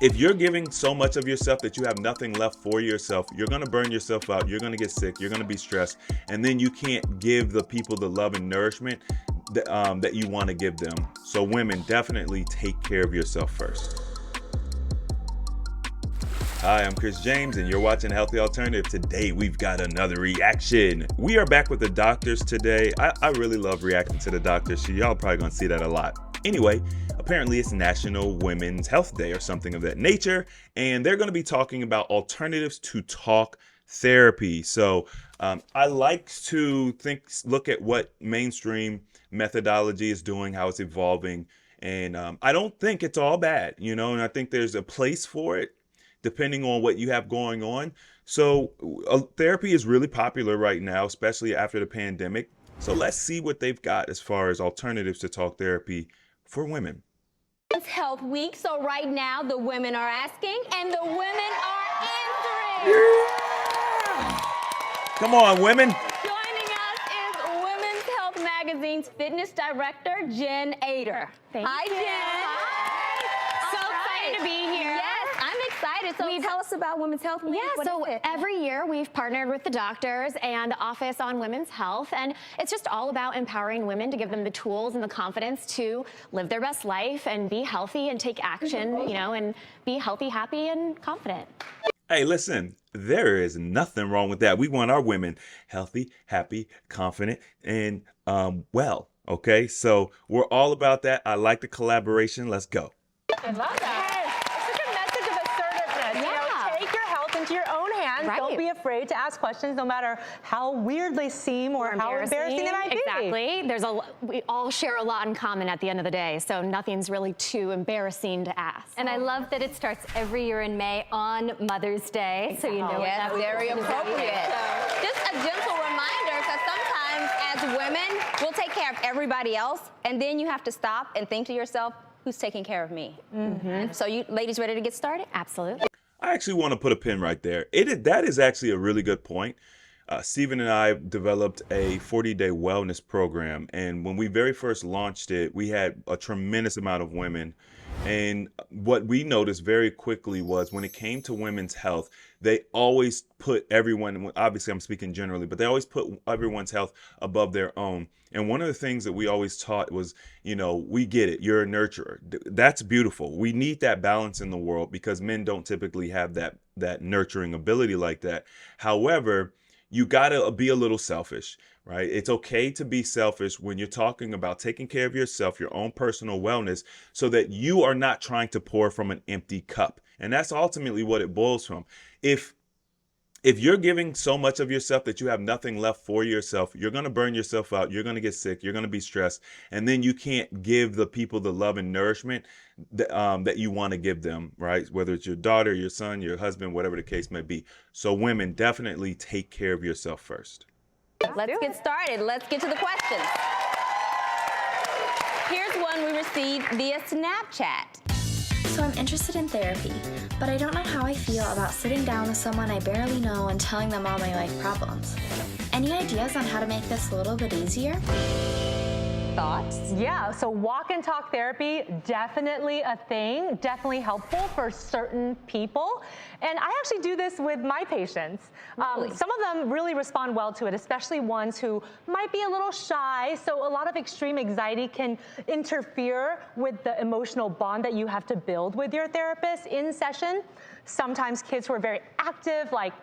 If you're giving so much of yourself that you have nothing left for yourself, you're going to burn yourself out. You're going to get sick. You're going to be stressed. And then you can't give the people the love and nourishment that you want to give them. So women, definitely take care of yourself first. Hi, I'm Chris James, and you're watching Healthy Alternative. Today, we've got another reaction. We are back with the doctors today. I really love reacting to the doctors. So y'all probably gonna see that a lot. Anyway, apparently it's National Women's Health Day or something of that nature, and they're gonna be talking about alternatives to talk therapy. So I like to look at what mainstream methodology is doing, how it's evolving, and I don't think it's all bad, and I think there's a place for it depending on what you have going on. So therapy is really popular right now, especially after the pandemic. So let's see what they've got as far as alternatives to talk therapy for women. It's Health Week, so right now the women are asking and the women are answering. Yeah. Come on, women. Joining us is Women's Health Magazine's fitness director, Jen Ader. Hi, Jen. Hi. So excited to be here. Yes, I'm excited. So tell us about Women's Health Week. Yeah, so every year we've partnered with the doctors and the Office on Women's Health, and it's just all about empowering women to give them the tools and the confidence to live their best life and be healthy and take action, and be healthy, happy, and confident. Hey, listen, there is nothing wrong with that. We want our women healthy, happy, confident, and well, okay? So we're all about that. I like the collaboration. Let's go. I love that. It's such a message of assertiveness. Yeah. Take your health into your own hands. Right. Don't be afraid to ask questions, no matter how weird they seem or how embarrassing they might be. Exactly. We all share a lot in common at the end of the day, so nothing's really too embarrassing to ask. And I love that it starts every year in May on Mother's Day, so you know Yes, what very appropriate. Just a gentle reminder, because sometimes as women, we'll take care of everybody else, and then you have to stop and think to yourself, who's taking care of me? Mm-hmm. So you ladies ready to get started? Absolutely. I actually want to put a pin right there. That is actually a really good point. Stephen and I developed a 40-day wellness program, and when we very first launched it, we had a tremendous amount of women. And what we noticed very quickly was when it came to women's health, they always put everyone, obviously I'm speaking generally, but they always put everyone's health above their own. And one of the things that we always taught was, we get it. You're a nurturer. That's beautiful. We need that balance in the world because men don't typically have that nurturing ability like that. However, you got to be a little selfish, right? It's okay to be selfish when you're talking about taking care of yourself, your own personal wellness, so that you are not trying to pour from an empty cup. And that's ultimately what it boils from. If you're giving so much of yourself that you have nothing left for yourself, you're going to burn yourself out. You're going to get sick. You're going to be stressed. And then you can't give the people the love and nourishment that you want to give them, right? Whether it's your daughter, your son, your husband, whatever the case may be. So women, definitely take care of yourself first. Let's get started. Let's get to the questions. Here's one we received via Snapchat. So I'm interested in therapy, but I don't know how I feel about sitting down with someone I barely know and telling them all my life problems. Any ideas on how to make this a little bit easier? Thoughts? Yeah, so walk and talk therapy, definitely a thing, definitely helpful for certain people. And I actually do this with my patients. Really? Some of them really respond well to it, especially ones who might be a little shy. So a lot of extreme anxiety can interfere with the emotional bond that you have to build with your therapist in session. Sometimes kids who are very active, like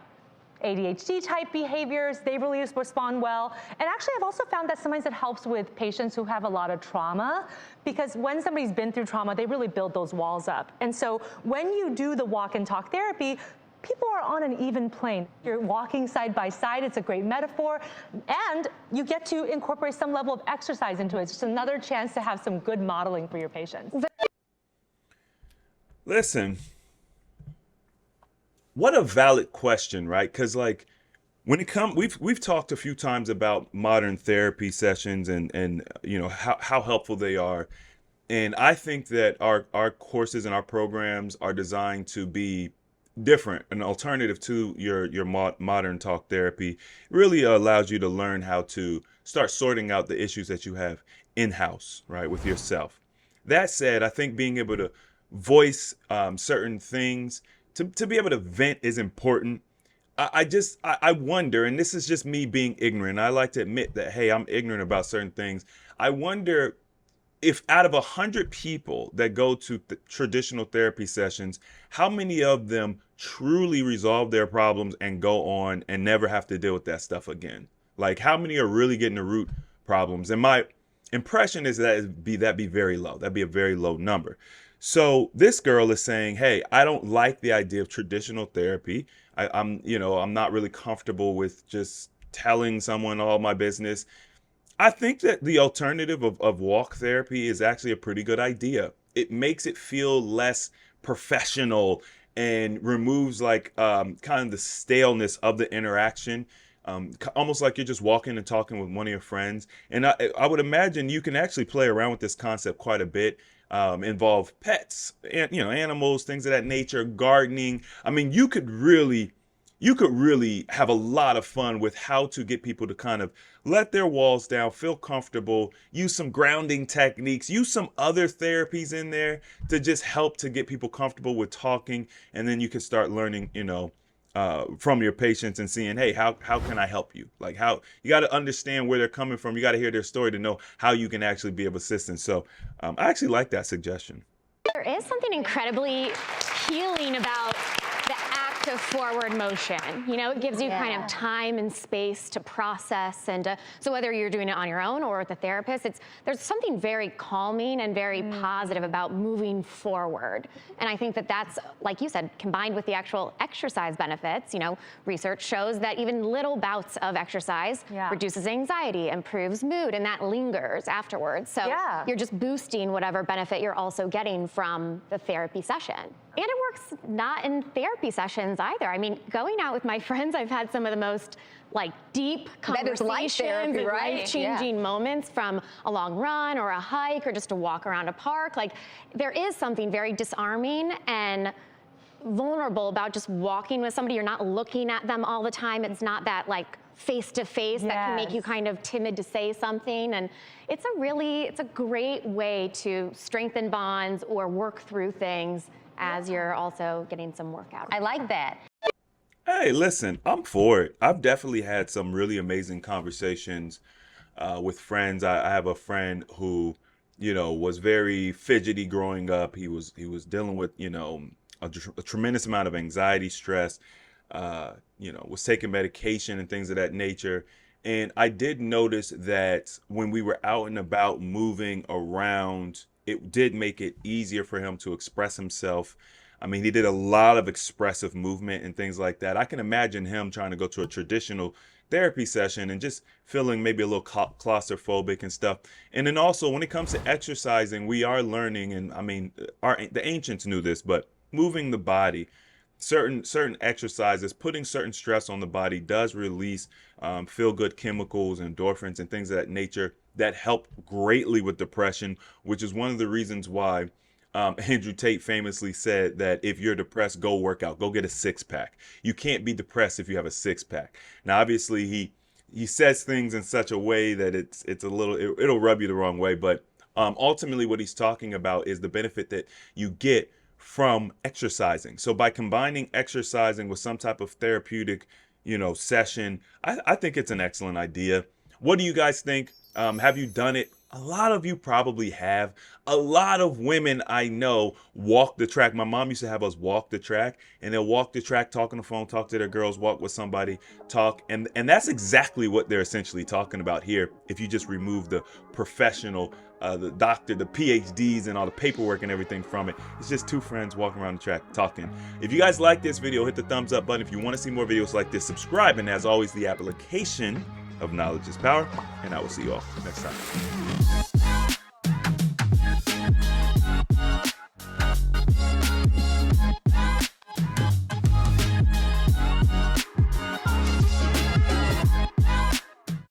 ADHD type behaviors, they really respond well. And actually, I've also found that sometimes it helps with patients who have a lot of trauma, because when somebody's been through trauma, they really build those walls up. And so when you do the walk and talk therapy, people are on an even plane. You're walking side by side, it's a great metaphor, and you get to incorporate some level of exercise into it. It's just another chance to have some good modeling for your patients. Listen. What a valid question, right? Because when it comes, we've talked a few times about modern therapy sessions and how helpful they are, and I think that our courses and our programs are designed to be different, an alternative to your modern talk therapy. It really allows you to learn how to start sorting out the issues that you have in-house, right, with yourself. That said, I think being able to voice certain things, to be able to vent is important. I wonder, and this is just me being ignorant. I like to admit that, hey, I'm ignorant about certain things. I wonder if out of 100 people that go to traditional therapy sessions, how many of them truly resolve their problems and go on and never have to deal with that stuff again? Like, how many are really getting the root problems? And my impression is that that'd be very low. That'd be a very low number. So this girl is saying, hey, I don't like the idea of traditional therapy. I'm not really comfortable with just telling someone all my business. I think that the alternative of walk therapy is actually a pretty good idea. It makes it feel less professional and removes like kind of the staleness of the interaction. Almost like you're just walking and talking with one of your friends. And I would imagine you can actually play around with this concept quite a bit. Involve pets, and animals, things of that nature, gardening. I mean, you could really have a lot of fun with how to get people to kind of let their walls down, feel comfortable, use some grounding techniques, use some other therapies in there to just help to get people comfortable with talking. And then you can start learning, from your patients and seeing, hey, how can I help you? Like, how you got to understand where they're coming from. You got to hear their story to know how you can actually be of assistance. So I actually like that suggestion. There is something incredibly healing about the act of forward motion. It gives you kind of time and space to process, and so whether you're doing it on your own or with a therapist, there's something very calming and very positive about moving forward. And I think that that's, like you said, combined with the actual exercise benefits. Research shows that even little bouts of exercise reduces anxiety, improves mood, and that lingers afterwards. So you're just boosting whatever benefit you're also getting from the therapy session. And it works not in therapy sessions either. I mean, going out with my friends, I've had some of the most deep conversations and life-changing moments, from a long run or a hike or just a walk around a park. There is something very disarming and vulnerable about just walking with somebody. You're not looking at them all the time. It's not that face-to-face that can make you kind of timid to say something. And it's a great way to strengthen bonds or work through things as you're also getting some workout. I like that. Hey, listen, I'm for it. I've definitely had some really amazing conversations with friends. I have a friend who, was very fidgety growing up. He was dealing with, a tremendous amount of anxiety, stress, was taking medication and things of that nature. And I did notice that when we were out and about moving around, it did make it easier for him to express himself. I mean, he did a lot of expressive movement and things like that. I can imagine him trying to go to a traditional therapy session and just feeling maybe a little claustrophobic and stuff. And then also when it comes to exercising, we are learning, and I mean, the ancients knew this, but moving the body, certain exercises, putting certain stress on the body does release feel-good chemicals, endorphins, and things of that nature that help greatly with depression, which is one of the reasons why Andrew Tate famously said that if you're depressed, go work out, go get a six-pack. You can't be depressed if you have a six-pack. Now, obviously, he says things in such a way that it's a little, it'll rub you the wrong way, but ultimately what he's talking about is the benefit that you get from exercising. So by combining exercising with some type of therapeutic, session, I think it's an excellent idea. What do you guys think? Have you done it? A lot of you probably have. A lot of women I know walk the track. My mom used to have us walk the track, and they'll walk the track, talk on the phone, talk to their girls, walk with somebody, talk. And that's exactly what they're essentially talking about here. If you just remove the professional, the doctor, the PhDs, and all the paperwork and everything from it, it's just two friends walking around the track talking. If you guys like this video, hit the thumbs up button. If you want to see more videos like this, subscribe. And as always, the application of knowledge is power. And I will see you all next time.